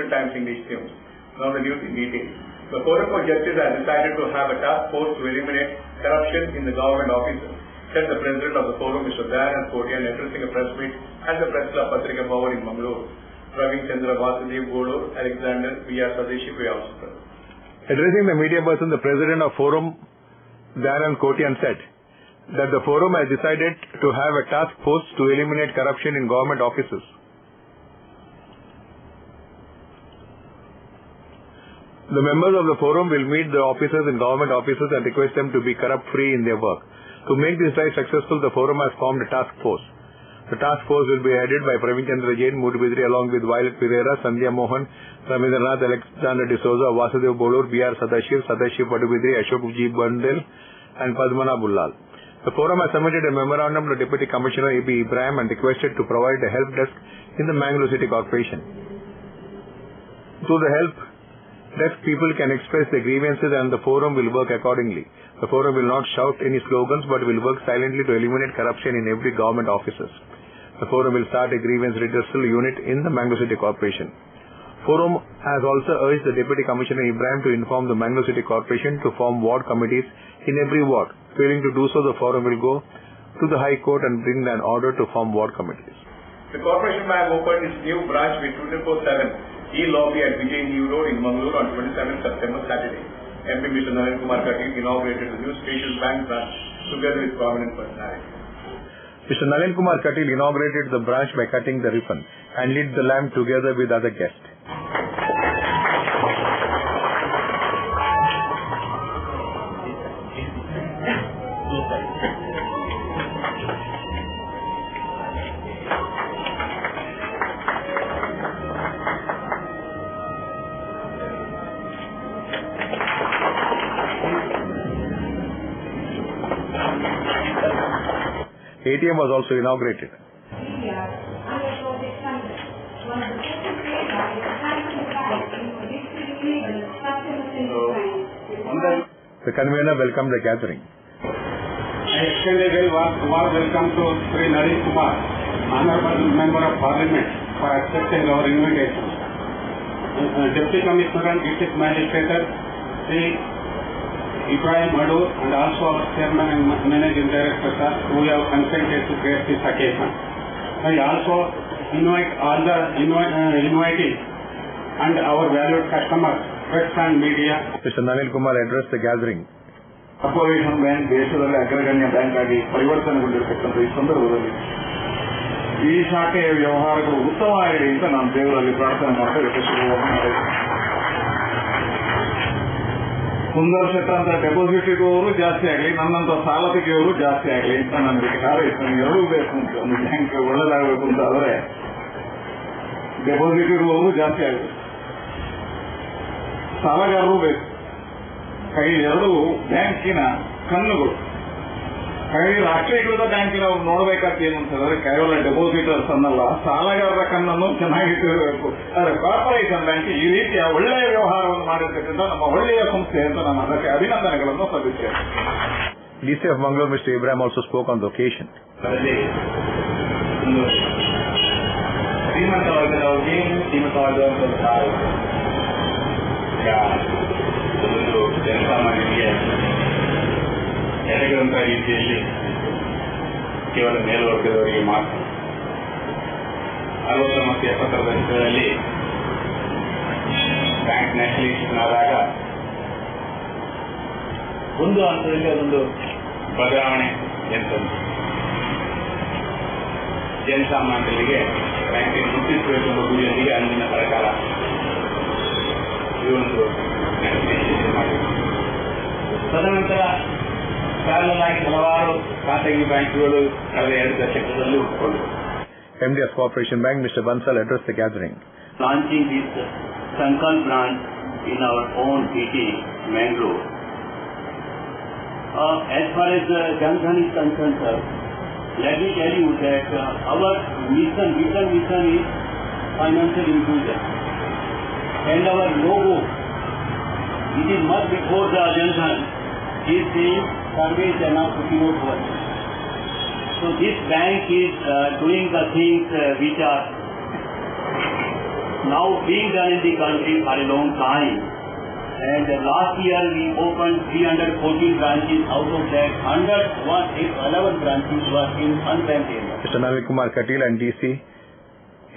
different times in these films. Now the news in detail. The Forum for Justice has decided to have a task force to eliminate corruption in the government offices, said the president of the forum, Mr. Dayanand Kotian, addressing a press meet at the Press Club Patrika Bhavan in Mangalore. Praveen Chandra, Vasudev Golur, Alexander, V.R. Swadeshi were also present. Addressing the media person, the president of forum, Dayanand Kotian, said that the forum has decided to have a task force to eliminate corruption in government offices. The members of the forum will meet the officers in government offices and request them to be corrupt-free in their work. To make this drive successful, the forum has formed a task force. The task force will be headed by Praveen Chandra Jain, Muthu Bidri, along with Violet Pereira, Sandhya Mohan, Ramindranath, Alexander D'Souza, Vasudev Golur, B.R. Sadashiv Padubidri, Ashok G. Bandel, and Padmana Bullal. The forum has submitted a memorandum to Deputy Commissioner A.B. Ibrahim and requested to provide a help desk in the Mangalore City Corporation. Through the help desk, people can express their grievances and the forum will work accordingly. The forum will not shout any slogans but will work silently to eliminate corruption in every government offices. The forum will start a grievance redressal unit in the Mangalore City Corporation. Forum has also urged the Deputy Commissioner Ibrahim to inform the Mangalore City Corporation to form ward committees in every ward. Failing to do so, the forum will go to the High Court and bring an order to form ward committees. The Corporation Bank opened its new branch with 24/7 e-lobby at Vijay New Road in Mangalore on 27 September, Saturday. MP Mr. Nalin Kumar Katil inaugurated the new spacious bank branch together with prominent personalities. Mr. Nalin Kumar Katil inaugurated the branch by cutting the ribbon and lit the lamp together with other guests. ATM was also inaugurated. The convener welcomed the gathering. I extend a very warm welcome to Sri Nalin Kumar, Honorable Member of Parliament, for accepting our invitation. Deputy Commissioner and District Magistrator, Sri Ibrahim Adur, and also our Chairman and Managing Director, sir, who have consented to grace this occasion. I also invite all the inviting and our valued customers, press and media. Mr. Nalin Kumar addressed the gathering. Corporation bank ದೇಶದಲ್ಲಿ ಅಗ್ರಗಣ್ಯ bank ಆಗಿ ಪರಿವರ್ತನೆಗೊಂಡಿರತಕ್ಕಂಥ ಈ ಸಂದರ್ಭದಲ್ಲಿ ಈ ಶಾಖೆಯ ವ್ಯವಹಾರಗಳು ಉತ್ತಮವಾಗಲಿ ಅಂತ ನಾನು ದೇವರಲ್ಲಿ ಪ್ರಾರ್ಥನೆ ಮಾಡ್ತಾ ಯಶಸ್ವಿ ಸುಂದರ್ ಶೆಟ್ಟರ್ ಅಂತ ಡೆಪಾಸಿಟ್ ಇರುವವರು ಜಾಸ್ತಿ ಆಗಲಿ, ನನ್ನಂತ ಸಾಲ ತೆಗೆಯುವವರು ಜಾಸ್ತಿ ಆಗಲಿ ಅಂತ ನನಗೆ ಹಾರೈಸ್ತಾನೆ. ಎರಡೂ ಬೇಕು ಅಂತ, ಒಂದು ಬ್ಯಾಂಕ್ ಒಳ್ಳೆದಾಗಬೇಕು ಅಂತ ಆದರೆ ಡೆಪಾಸಿಟ್ ಇರುವವರು ಜಾಸ್ತಿ ಆಗಬೇಕು, ಸಾಲಗಾರರು ಬೇಕು. ಕೈ ಎರಡು ಬ್ಯಾಂಕಿನ ಕಣ್ಣುಗಳು. ಕೈ ರಾಷ್ಟ್ರೀಕೃತ ಬ್ಯಾಂಕಿನ ಅವ್ರು ನೋಡ್ಬೇಕಾದ ಏನು ಅಂತಂದ್ರೆ ಕೇವಲ ಡೆಪಾಸಿಟರ್ಸ್ ಅನ್ನಲ್ಲ, ಸಾಲಗಾರರ ಕಣ್ಣನ್ನು ಚೆನ್ನಾಗಿಟ್ಟಿರಬೇಕು. ಆದರೆ ಕಾರ್ಪೊರೇಷನ್ ಬ್ಯಾಂಕ್ ಈ ರೀತಿಯ ಒಳ್ಳೆಯ ವ್ಯವಹಾರವನ್ನು ಮಾಡಿರ್ತಕ್ಕಂಥ ನಮ್ಮ ಒಳ್ಳೆಯ ಸಂಸ್ಥೆ ಅಂತ ನಾನು ಅದಕ್ಕೆ ಅಭಿನಂದನೆಗಳನ್ನು ಸಲ್ಲಿಸ್ತೇನೆ. DC of Mangalore, Mr. Ibrahim, also spoke on the occasion. ಶ್ರೀಮಂತ ವರ್ಗದವರಿಗೆ ಸೀಮಿತವಾದಂತಹ ಒಂದು ಜನಸಾಮಾನ್ಯರಿಗೆ ಎಡಗಂತ ರೀತಿಯಲ್ಲಿ ಕೇವಲ ಮೇಲ್ವರ್ಗದವರಿಗೆ ಮಾತ್ರ 60 ಮತ್ತು 70ರ ದಶಕಗಳಲ್ಲಿ ಬ್ಯಾಂಕ್ ನ್ಯಾಷನಲೈಸೇಷನ್ ಆದಾಗ ಒಂದು ಹಂತದಲ್ಲಿ ಅದೊಂದು ಬದಲಾವಣೆ ಎಂತಂದು ಜನಸಾಮಾನ್ಯರಿಗೆ ಬ್ಯಾಂಕಿನ ಮುಟ್ಟಿಸಬೇಕು ಎಂಬ ಗುರಿಯೊಂದಿಗೆ ಅಂದಿನ ಸರ್ಕಾರ ಈ ಒಂದು ನ್ಯಾಷನಲೈಸೇಷನ್ ಮಾಡಿದೆ. ತದನಂತರ ಪ್ಯಾರಲಲ್ ಆಗಿ ಹಲವಾರು ಖಾಸಗಿ ಬ್ಯಾಂಕ್ಗಳು ಕಳೆದ 2 ದಶಕದಲ್ಲಿ ಹುಟ್ಟುಕೊಂಡಿವೆ. MD of Corporation Bank, Mr. Bansal, addressed the gathering. Launching this Sankalp branch in our own city, Mangalore. As far as Jan Dhan is concerned, sir, let me tell you that our mission is financial inclusion. And our logo, it is much before the Jan Dhan, is saying Sarve Jana Sukhino Bhavantu. So this bank is doing the things which are now being done in the country for a long time. And last year we opened 314 branches. Out of that, 11 branches were in unbanked areas. Mr. Navin Kumar Katil and DC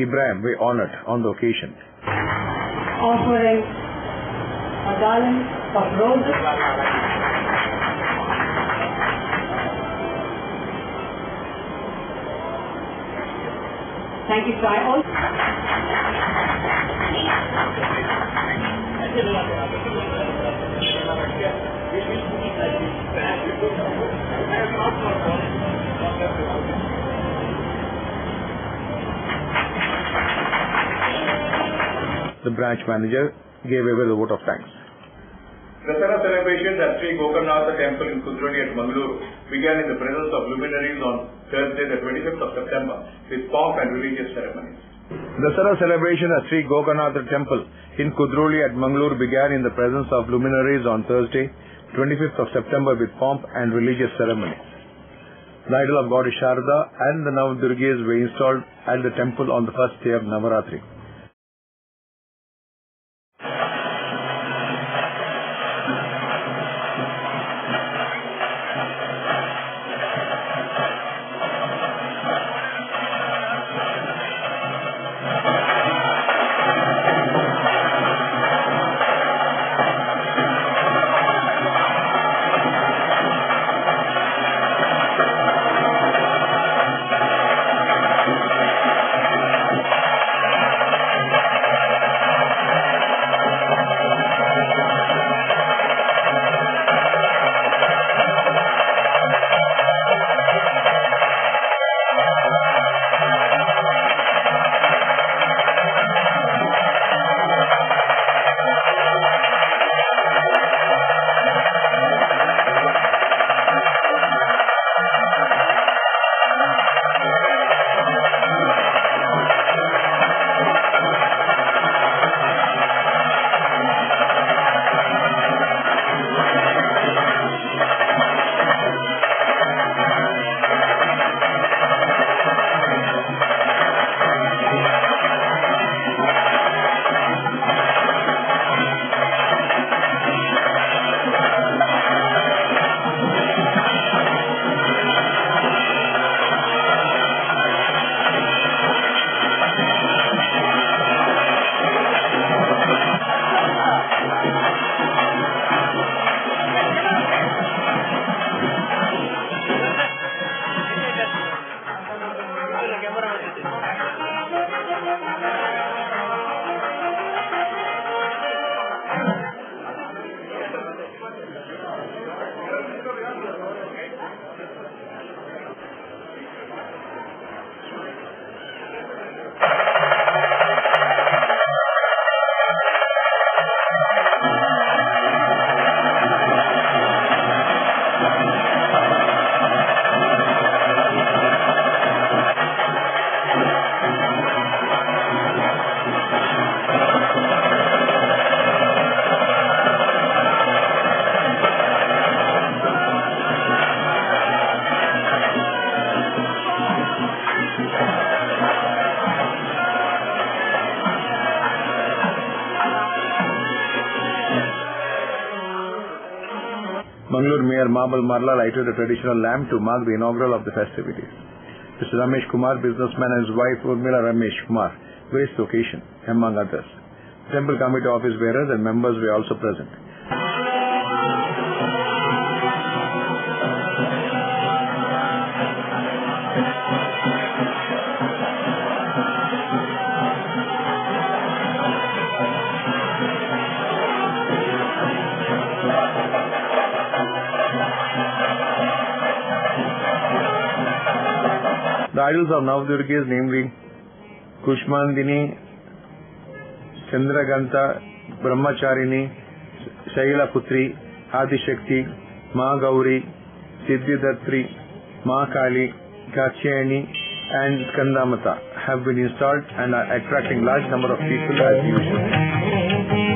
Ibrahim were honored on the occasion. Offering a garland of roses. Thank you, Sai. The branch manager gave away the vote of thanks. Dasara celebrations at Sri Gokarnatha Temple in Kudroni at Mangaluru began in the presence of luminaries on Thursday, the 25th of September, with pomp and religious ceremonies. Dasara celebration at Sri Gokarnatha Temple in Kudroli at Mangaluru began in the presence of luminaries on Thursday, 25th of September, with pomp and religious ceremonies. The idol of goddess Sharda and the Navadurgas were installed at the temple on the first day of Navaratri. Mangalore Mayor Mamal Marla lighted a traditional lamp to mark the inaugural of the festivities. Mr. Ramesh Kumar, businessman, and his wife Urmila Ramesh Kumar graced the occasion, among others. Temple committee office bearers and members were also present. The idols of Navadurgas, namely Kushmandini, Chandraganta, Brahmacharini, Shaila Putri, Adi Shakti, Ma Gauri, Siddhidatri, Ma Kali, Kachayani and Skandamata have been installed and are attracting large number of people as usual.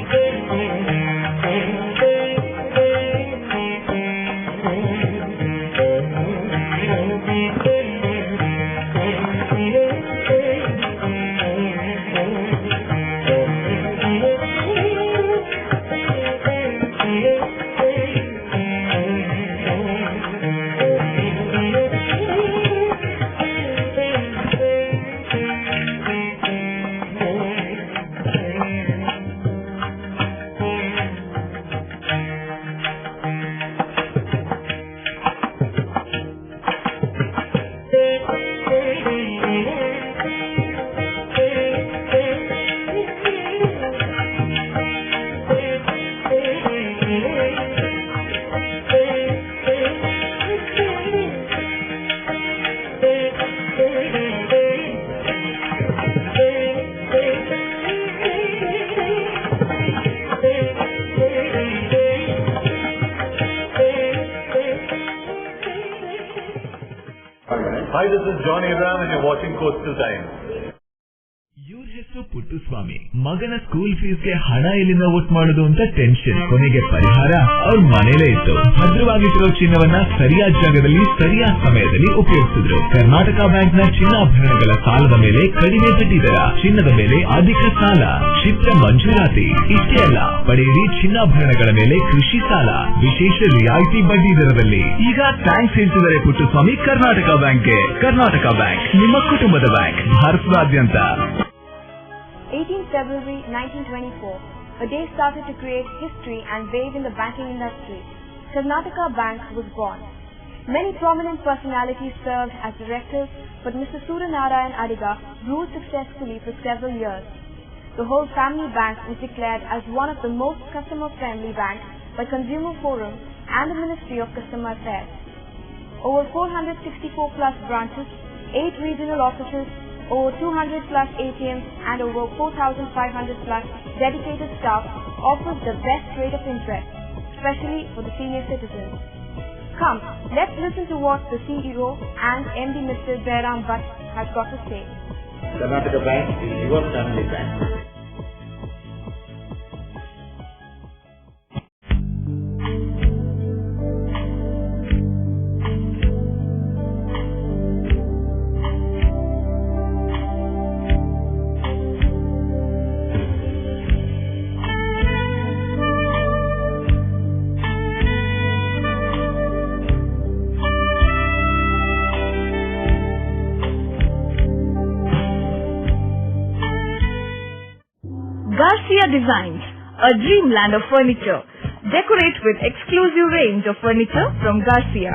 Hi, this is John Abraham and you're watching Coastal Times. ಇವ್ರ ಹೆಸರು ಪುಟ್ಟಸ್ವಾಮಿ. ಮಗನ school ಫೀಸ್ಗೆ ಹಣ ಎಲ್ಲಿಂದ ಒಟ್ಟು ಮಾಡೋದು ಅಂತ tension. ಕೊನೆಗೆ ಪರಿಹಾರ ಅವ್ರ ಮನೇಲೇ ಇತ್ತು. ಭದ್ರವಾಗಿಟ್ಟಿರೋ ಚಿನ್ನವನ್ನ ಸರಿಯಾದ ಜಾಗದಲ್ಲಿ ಸರಿಯಾದ ಸಮಯದಲ್ಲಿ ಉಪಯೋಗಿಸಿದ್ರು. ಕರ್ನಾಟಕ ಬ್ಯಾಂಕ್ ನ ಚಿನ್ನಾಭರಣಗಳ ಸಾಲದ ಮೇಲೆ ಕಡಿಮೆ ಬಡ್ಡಿ ದರ, ಚಿನ್ನದ ಮೇಲೆ ಅಧಿಕ ಸಾಲ, ಕ್ಷಿಪ್ರ ಮಂಜೂರಾತಿ. ಇಷ್ಟೇ ಅಲ್ಲ, ಪಡೆಯಿರಿ ಚಿನ್ನಾಭರಣಗಳ ಮೇಲೆ ಕೃಷಿ ಸಾಲ ವಿಶೇಷ ರಿಯಾಯಿತಿ ಬಡ್ಡಿ ದರದಲ್ಲಿ. ಈಗ ಥ್ಯಾಂಕ್ಸ್ ಹೇಳ್ತಿದ್ದಾರೆ ಪುಟ್ಟಸ್ವಾಮಿ ಕರ್ನಾಟಕ ಬ್ಯಾಂಕ್ಗೆ. ಕರ್ನಾಟಕ ಬ್ಯಾಂಕ್ ನಿಮ್ಮ ಕುಟುಂಬದ ಬ್ಯಾಂಕ್, ಭಾರತದಾದ್ಯಂತ. 18 February 1924, a day started to create history and wave in the banking industry. Karnataka Bank was born. Many prominent personalities served as directors, but Mr. Suryanarayan Adiga ruled successfully for several years. The whole family bank was declared as one of the most customer-friendly banks by Consumer Forum and the Ministry of Customer Affairs. Over 464 plus branches, 8 regional offices, over 200 plus ATMs and over 4,500 plus dedicated staff offers the best rate of interest, especially for the senior citizens. Come, let's listen to what the CEO and MD Mr. Jairam Bhatt has got to say. Karnataka Bank is your family bank. Garcia Designs, a dreamland of furniture. Decorate with exclusive range of furniture from Garcia.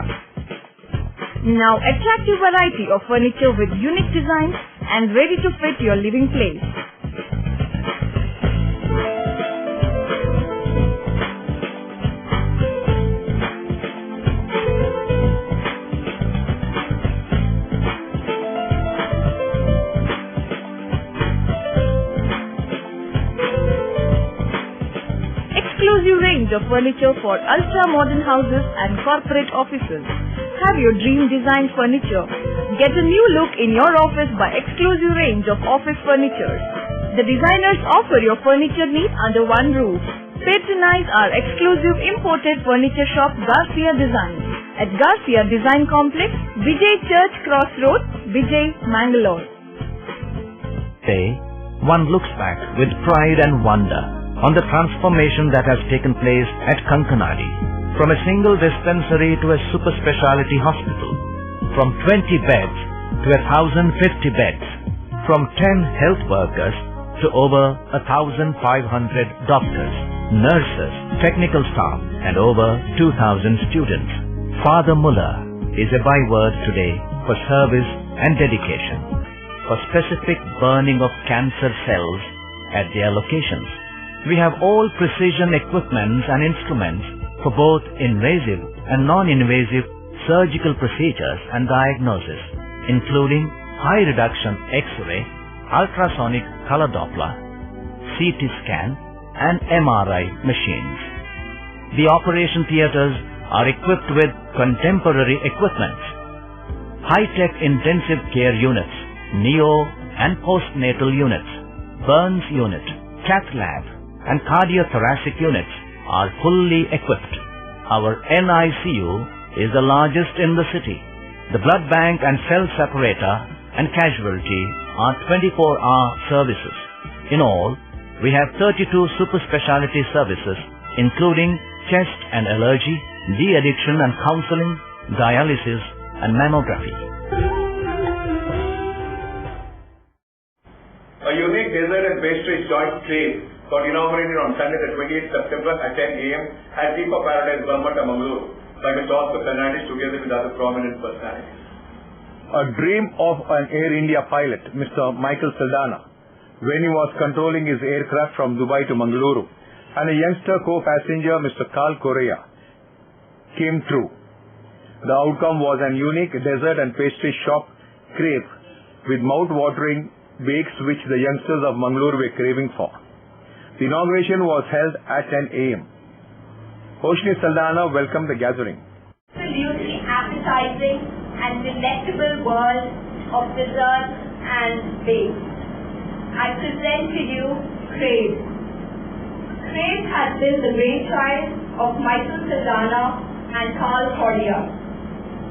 Now attractive variety of furniture with unique designs and ready to fit your living place. Exclusive range of furniture for ultra-modern houses and corporate offices. Have your dream design furniture. Get a new look in your office by exclusive range of office furniture. The designers offer your furniture needs under one roof. Patronize our exclusive imported furniture shop Garcia Designs at Garcia Design Complex, Vijay Church Cross Road, Vijay, Mangalore. Today, one looks back with pride and wonder on the transformation that has taken place at Kankanadi, from a single dispensary to a super specialty hospital, from 20 beds to 1,050 beds, from 10 health workers to over 1,500 doctors, nurses, technical staff and over 2,000 students. Father Muller is a byword today for service and dedication, for specific burning of cancer cells at their locations. We have all precision equipments and instruments for both invasive and non-invasive surgical procedures and diagnosis, including high reduction X-ray, ultrasonic color Doppler, CT scan and MRI machines. The operation theaters are equipped with contemporary equipment, high-tech intensive care units, neo and postnatal units, burns unit, cath lab and cardiothoracic units are fully equipped. Our NICU is the largest in the city. The blood bank and cell separator and casualty are 24-hour services. In all, we have 32 super specialty services including chest and allergy, de-addiction and counseling, dialysis and mammography. A unique dessert and pastries joint trade got inaugurated on Sunday the 28th September at 10 a.m. at Deepa Paradise, Galmata, Mangalore by Mr. Oscar Fernandez together with other prominent personalities. A dream of an Air India pilot, Mr. Michael Saldana, when he was controlling his aircraft from Dubai to Mangaluru, and a youngster co-passenger, Mr. Carl Correa, came true. The outcome was an unique dessert and pastry shop, Crepe, with mouth-watering bakes which the youngsters of Mangalore were craving for. The inauguration was held at 10 a.m. Oshni Saldana welcomed the gathering. Absolutely appetizing and delicious. delectable world of desserts and bakes. I present to you Crave. Crave has been the brainchild of Michael Saldanha and Carl Cordia.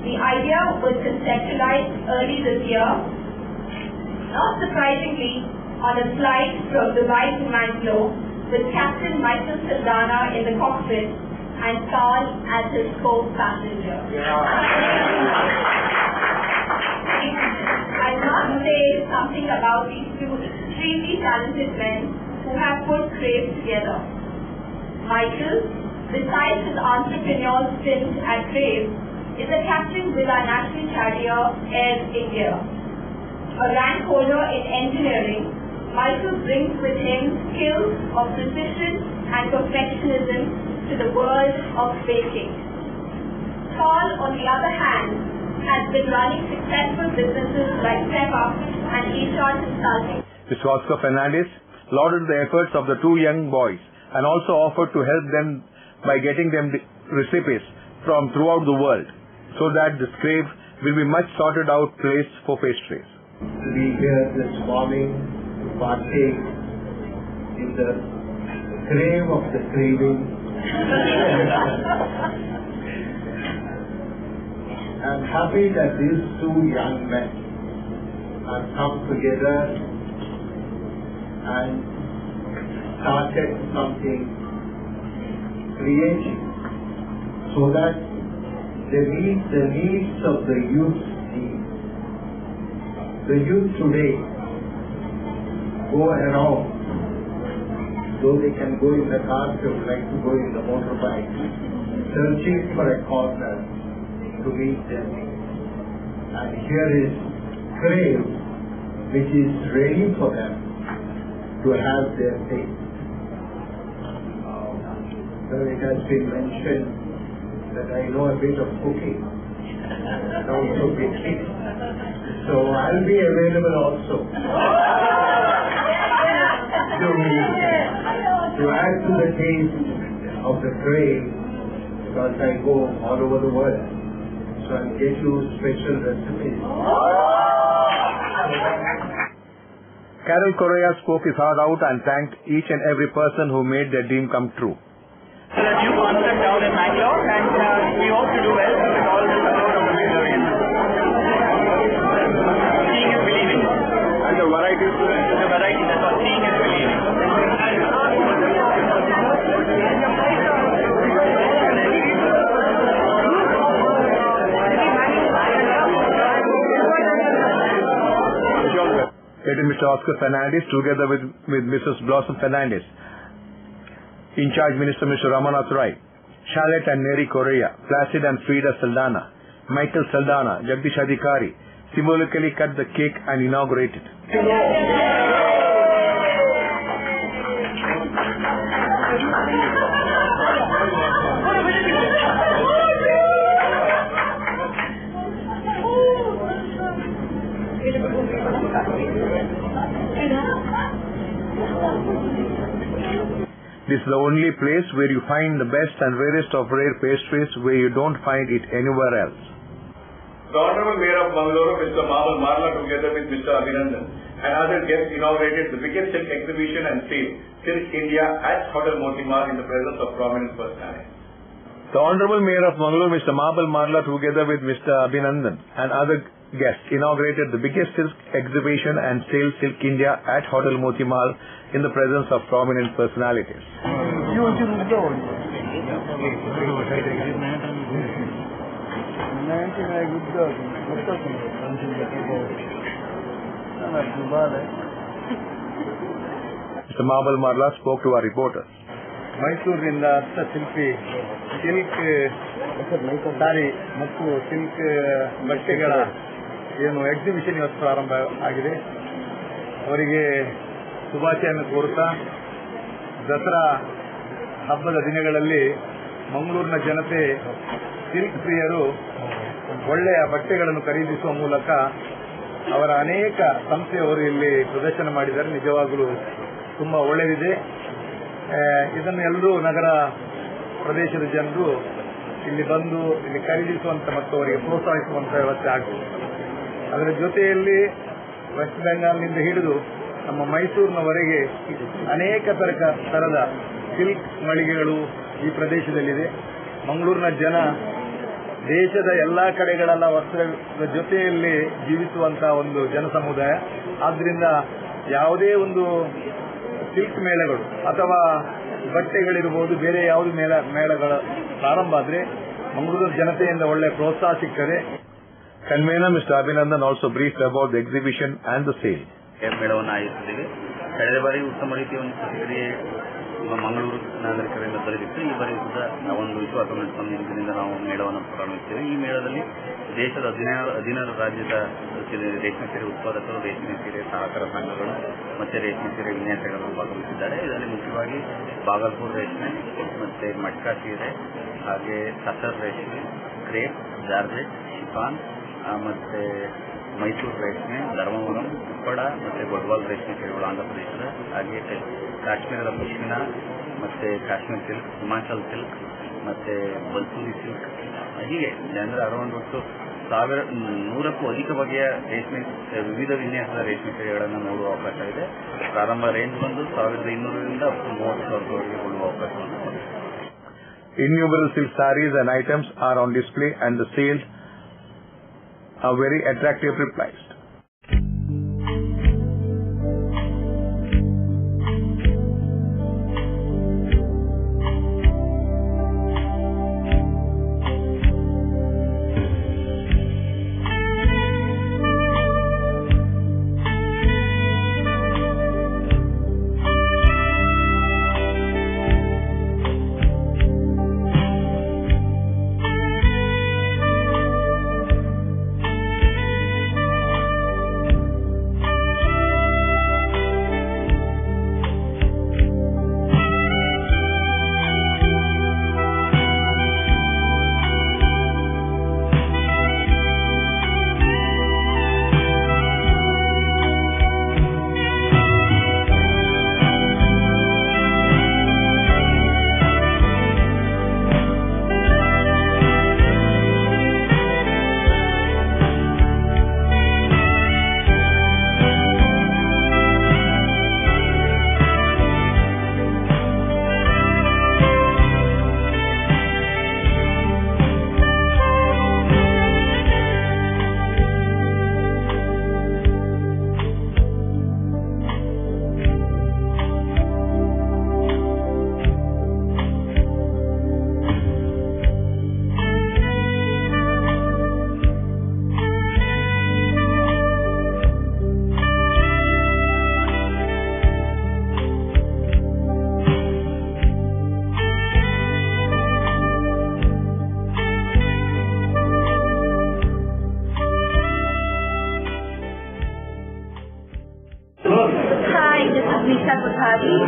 The idea was conceptualized early this year, not surprisingly, on a flight from Dubai to Mangalore with Captain Michael Saldanha in the cockpit and Carl as his co-passenger. I must say something about these two extremely talented men who have put Crave together. Michael, besides his entrepreneurial stint at Crave, is a captain with our national carrier Air India. A rank holder in engineering, Michael brings with him skills of precision and perfectionism to the world of baking. Carl, on the other hand, has been running successful businesses like Step-Up and HR Consulting. Mr. Oscar Fernandez lauded the efforts of the two young boys and also offered to help them by getting them the recipes from throughout the world so that this Crave will be much sorted out place for pastries. To be here this morning to partake in the crave of the craving. I'm happy that these two young men have come together and started something creative so that they meet the needs of the youth. The youth today go around, though they can go in the car, they would like to go in the motorbike, searching for a corner to meet their needs. And here is Crave, which is ready for them to have their thing. So it has been mentioned that I know a bit of cooking and also baking. So I'll be available also to add to the taste of the Crave, because I go all over the world. So I'll get you special recipes. Carol Correa spoke his heart out and thanked each and every person who made their dream come true. So a new concept down in Bangalore, and we hope to do well with all the support of the Bulgarians. Seeing is believing. And the variety, that's what seeing is believing. It is Mr. Oscar Fernandez together with Mrs. Blossom Fernandez, in charge Minister Mr. Ramanath Rai, Charlotte and Neri Correa, Placid and Frida Saldanha, Michael Saldanha, Jagdish Adhikari symbolically cut the cake and inaugurated. This is the only place where you find the best and rarest of rare pastries, where you don't find it anywhere else. The Honorable Mayor of Mangalore, Mr. Mabal Marla, together with Mr. Abhinandan and other guests, inaugurated the biggest silk exhibition and sale, Silk India, at Hotel Motimar in the presence of prominent personalities. The Honorable Mayor of Mangalore, Mr. Mabal Marla, together with Mr. Abhinandan and other guests, inaugurated the biggest silk exhibition and sale, Silk India, at Hotel Motimar in the presence of prominent personalities. Mr. Mabal Marla spoke to our reporters. ಮೈಸೂರಿನಿಂದ ಹಸ್ತಶಿಲ್ಪಿ silk ಸಾರಿ ಮತ್ತು silk ಬಟ್ಟೆಗಳ ಏನು exhibition ಇವತ್ತು ಪ್ರಾರಂಭ ಆಗಿದೆ. ಅವರಿಗೆ ಶುಭಾಶಯವನ್ನು ಕೋರುತ್ತಾ, ದಸರಾ ಹಬ್ಬದ ದಿನಗಳಲ್ಲಿ ಮಂಗಳೂರಿನ ಜನತೆ ಸಿಲ್ಕ್ ಪ್ರಿಯರು ಒಳ್ಳೆಯ ಬಟ್ಟೆಗಳನ್ನು ಖರೀದಿಸುವ ಮೂಲಕ ಅವರ ಅನೇಕ ಸಂಸ್ಥೆಯವರು ಇಲ್ಲಿ ಪ್ರದರ್ಶನ ಮಾಡಿದ್ದಾರೆ. ನಿಜವಾಗಲೂ ತುಂಬಾ ಒಳ್ಳೆಯದಿದೆ. ಇದನ್ನು ಎಲ್ಲರೂ ನಗರ ಪ್ರದೇಶದ ಜನರು ಇಲ್ಲಿ ಬಂದು ಇಲ್ಲಿ ಖರೀದಿಸುವಂತ ಮತ್ತು ಅವರಿಗೆ ಪ್ರೋತ್ಸಾಹಿಸುವಂತ ವ್ಯವಸ್ಥೆ ಆಗಬೇಕು. ಅದರ ಜೊತೆಯಲ್ಲಿ ವೆಸ್ಟ್ ಬೆಂಗಾಲ್ನಿಂದ ಹಿಡಿದು ನಮ್ಮ ಮೈಸೂರಿನವರೆಗೆ ಅನೇಕ ತರದ ಸಿಲ್ಕ್ ಮಳಿಗೆಗಳು ಈ ಪ್ರದೇಶದಲ್ಲಿದೆ. ಮಂಗಳೂರಿನ ಜನ ದೇಶದ ಎಲ್ಲಾ ಕಡೆಗಳೆಲ್ಲ ವಸ್ತ್ರದ ಜೊತೆಯಲ್ಲಿ ಜೀವಿಸುವಂತಹ ಒಂದು ಜನಸಮುದಾಯ. ಆದ್ರಿಂದ ಯಾವುದೇ ಒಂದು ಸಿಲ್ಕ್ ಮೇಳಗಳು ಅಥವಾ ಬಟ್ಟೆಗಳಿರ್ಬೋದು, ಬೇರೆ ಯಾವುದು ಮೇಳಗಳ ಪ್ರಾರಂಭ ಆದ್ರೆ ಮಂಗಳೂರು ಜನತೆಯಿಂದ ಒಳ್ಳೆ ಪ್ರೋತ್ಸಾಹ ಸಿಗ್ತದೆ. Convener Mr. Abhinandan also briefed about the exhibition and the sale. ಮೇಳವನ್ನು ಆಯೋಜಿಸಿದ್ದೇವೆ. ಕಳೆದ ಬಾರಿ ಉತ್ತಮ ರೀತಿಯ ಒಂದು ಪ್ರತಿಕ್ರಿಯೆ ಮಂಗಳೂರು ನಾಗರಿಕರಿಂದ ದೊರೆತಿತ್ತು. ಈ ಬಾರಿ ಕೂಡ ಒಂದು ವಿಶ್ವಾಸವನ್ನು ಇಟ್ಟುಕೊಂಡು ಇಂದಿನಿಂದ ನಾವು ಮೇಳವನ್ನು ಪ್ರಾರಂಭಿಸ್ತೇವೆ. ಈ ಮೇಳದಲ್ಲಿ ದೇಶದ 16 ರಾಜ್ಯದ ರೇಷ್ಮೆ ಸೀರೆ ಉತ್ಪಾದಕರು, ರೇಷ್ಮೆ ಸೀರೆ ಸಹಕಾರ ಸಂಘಗಳು ಮತ್ತೆ ರೇಷ್ಮೆ ಸೀರೆ ವಿನ್ಯಾಸಗಳನ್ನು ಭಾಗವಹಿಸಿದ್ದಾರೆ. ಇದರಲ್ಲಿ ಮುಖ್ಯವಾಗಿ ಬಾಗಲ್ಪುರ್ ರೇಷ್ಮೆ, ಮತ್ತೆ ಮಟ್ಕಾ ಸೀರೆ, ಹಾಗೆ ಸಸರ್ ರೇಷ್ಮೆ, ಕ್ರೇಪ್, ಜಾರ್ಜೆಟ್, ಶಿಫಾನ್, ಮತ್ತೆ ಮೈಸೂರು ರೇಷ್ಮೆ, ಧರ್ಮವರಂ, ಉಪ್ಪಳ ಮತ್ತೆ ಗೊಡ್ವಾಲ್ ರೇಷ್ಮೆ ಸೀರೆಗಳು ಆಂಧ್ರಪ್ರದೇಶದ, ಹಾಗೆ ಕಾಶ್ಮೀರದ ಪಶ್ಮಿನ, ಮತ್ತೆ ಕಾಶ್ಮೀರ್ ಸಿಲ್ಕ್, ಹಿಮಾಚಲ್ ಸಿಲ್ಕ್, ಮತ್ತೆ ಬಲ್ಸೂರಿ ಸಿಲ್ಕ್, ಹೀಗೆ ಅಂದ್ರೆ ಅರೌಂಡ್ ಒಟ್ಟು 100ಕ್ಕೂ ಅಧಿಕ ಬಗೆಯ ರೇಷ್ಮೆ ವಿವಿಧ ವಿನ್ಯಾಸದ ರೇಷ್ಮೆ ಸೀರೆಗಳನ್ನು ನೋಡುವ ಅವಕಾಶ ಇದೆ. ಪ್ರಾರಂಭ ರೇಂಜ್ ಬಂದು 1200ರಿಂದ 30,000ವರೆಗೆ ಕೊಳ್ಳುವ ಅವಕಾಶವನ್ನು ಹೊಂದಿದೆ. Innumerable silk sarees and items are on display and the sales are very attractively priced.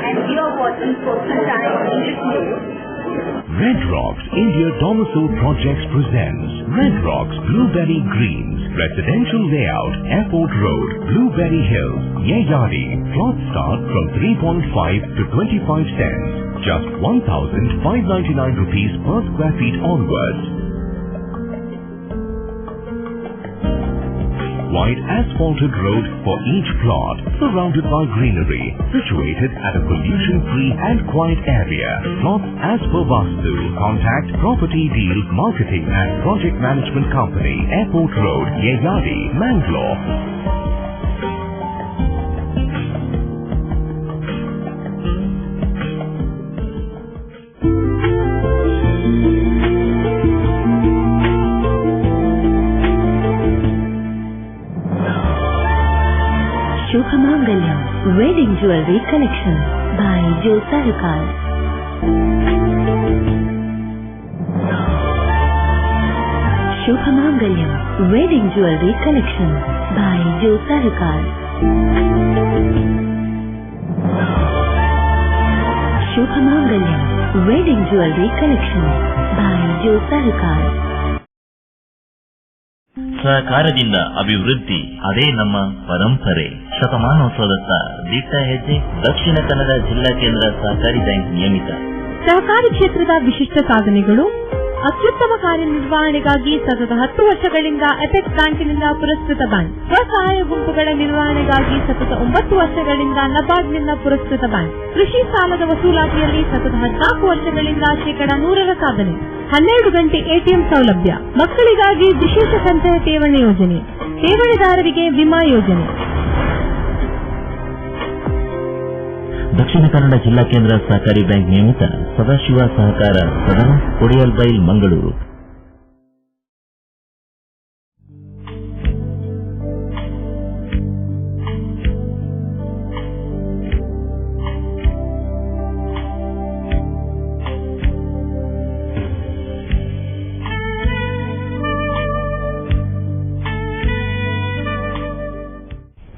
And we are watching Coastal Time English News. Red Rocks India Domicile Projects presents Red Rocks Blueberry Greens, Residential Layout, Airport Road, Blueberry Hills, Yeyadi. Plots start from 3.5 to 25 cents. Just 1,599 rupees per square feet onwards. Wide asphalted road for each plot, surrounded by greenery, situated at a pollution-free and quiet area. Plots as per Vastu. Contact Property Deal Marketing and Project Management Company, Airport Road, Yeyadi, Mangalore. Shubhamangalam Wedding Jewelry Collection by Joe Sarukar. Shubhamangalam Wedding Jewelry Collection by Joe Sarukar. Shubhamangalam Wedding Jewelry Collection by Joe Sarukar. ಸಹಕಾರದಿಂದ ಅಭಿವೃದ್ಧಿ, ಅದೇ ನಮ್ಮ ಪರಂಪರೆ. ಶತಮಾನೋತ್ಸವದತ್ತ ದಿಟ್ಟ ಹೆಜ್ಜೆ. ದಕ್ಷಿಣ ಕನ್ನಡ ಜಿಲ್ಲಾ ಕೇಂದ್ರ ಸಹಕಾರಿ ಬ್ಯಾಂಕ್ ನಿಯಮಿತ. ಸಹಕಾರಿ ಕ್ಷೇತ್ರದ ವಿಶಿಷ್ಟ ಸಾಧನೆಗಳು, ಅತ್ಯುತ್ತಮ ಕಾರ್ಯನಿರ್ವಹಣೆಗಾಗಿ ಸತತ 10 ವರ್ಷಗಳಿಂದ ಅಪೆಕ್ಸ್ ಬ್ಯಾಂಕಿನಿಂದ ಪುರಸ್ಕೃತ ಬ್ಯಾಂಕ್. ಸ್ವಸಹಾಯ ಗುಂಪುಗಳ ನಿರ್ವಹಣೆಗಾಗಿ ಸತತ 9 ವರ್ಷಗಳಿಂದ ನಬಾರ್ಡ್ನಿಂದ ಪುರಸ್ಕೃತ ಬ್ಯಾಂಕ್. ಕೃಷಿ ಸಾಲದ ವಸೂಲಾತಿಯಲ್ಲಿ ಸತತ 14 ವರ್ಷಗಳಿಂದ 100% ಸಾಧನೆ. 12 ಗಂಟೆ ಎಟಿಎಂ ಸೌಲಭ್ಯ. ಮಕ್ಕಳಿಗಾಗಿ ವಿಶೇಷ ಸಂಚಯ ಠೇವಣಿ ಯೋಜನೆ. ಠೇವಣಿದಾರರಿಗೆ ವಿಮಾ ಯೋಜನೆ. ದಕ್ಷಿಣ ಕನ್ನಡ ಜಿಲ್ಲಾ ಕೇಂದ್ರ ಸಹಕಾರಿ ಬ್ಯಾಂಕ್ ನಿಯಮಿತ ಸದಾಶಿವ ಸಹಕಾರ ಸದನ Kodialbail Mangaluru.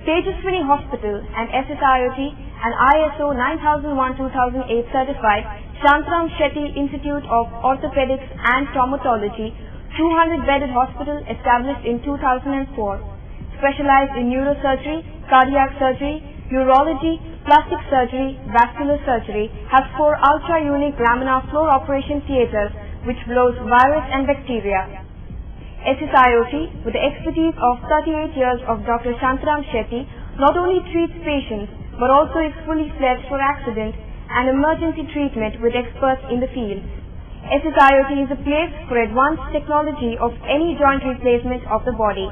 Tejaswini Hospital and SSIOT and ISO 9001-2008 certified Shantram Shetty Institute of Orthopedics and Traumatology 200-bedded hospital established in 2004. Specialized in neurosurgery, cardiac surgery, urology, plastic surgery, vascular surgery, has 4 ultra-unique laminar floor operation theatres which blows virus and bacteria. SSIOT, with the expertise of 38 years of Dr. Shantram Shetty, not only treats patients but also is fully fledged for accident and emergency treatment with experts in the field. SSIOT is a place for advanced technology of any joint replacement of the body.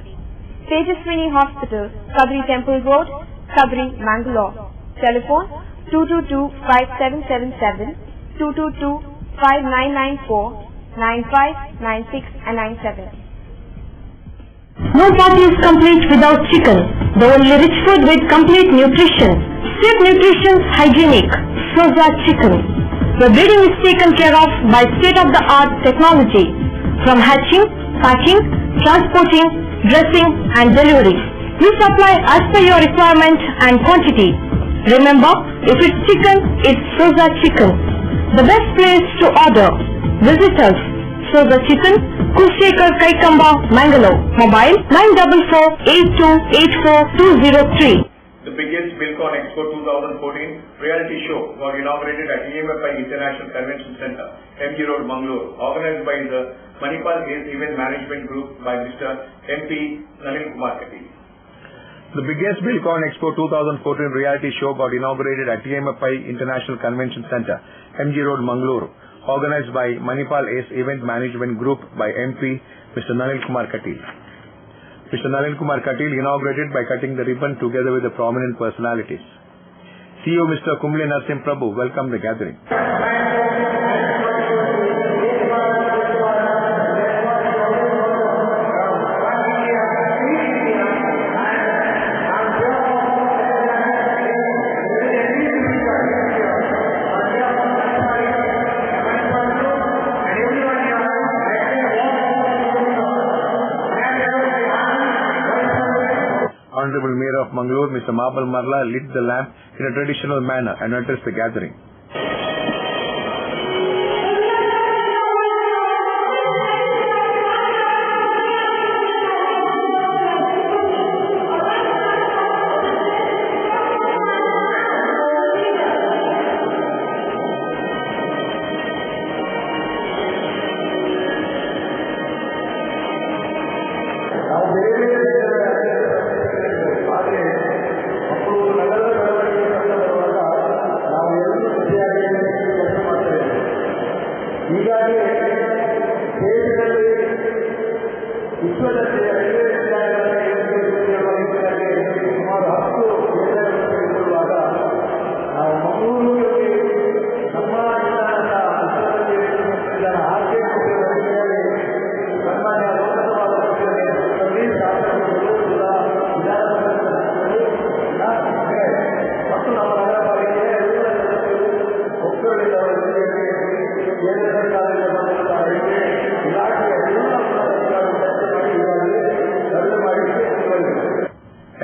Tejaswini Hospital, Kadri Temple Road, Kadri, Mangalore. Telephone 222-5777, 222-5994, 95, 96 and 97. No party is complete without chicken. The only rich food with complete nutrition. Swift Nutrition Hygienic. Soza Chicken. The breeding is taken care of by state-of-the-art technology. From hatching, packing, transporting, dressing and delivery. We supply as per your requirement and quantity. Remember, if it's chicken, it's Soza Chicken. The best place to order. Visit us. Soza Chicken, Kushekar Kaikamba, Mangalore. Mobile 944-8284-203. The biggest Bilcon Expo 2014 reality show was inaugurated at EMFI International Convention Center, MG Road, Mangalore, organized by the Manipal Ace Event Management Group by Mr. MP Nalin Kumar Katil. The biggest Bilcon Expo 2014 reality show got inaugurated at EMFI International Convention Center, MG Road, Mangalore, organized by Manipal Ace Event Management Group by MP Mr. Nalin Kumar Katil. Mr. Nalin Kumar Katil inaugurated by cutting the ribbon together with the prominent personalities. CEO Mr. Kumble Narsim Prabhu welcomed the gathering. Honorable Mayor of Mangalore, Mr. Mabal Marla, lit the lamp in a traditional manner and addressed the gathering.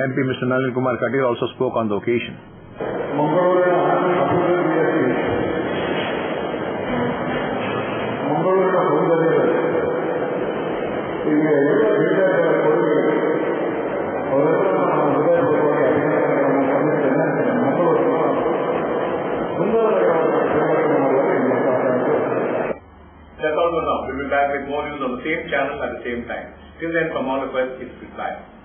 MP Mr. Nalin Kumar Katil also spoke on the occasion. That's all for now. We will be back same time. Till then, from all of us, it's goodbye.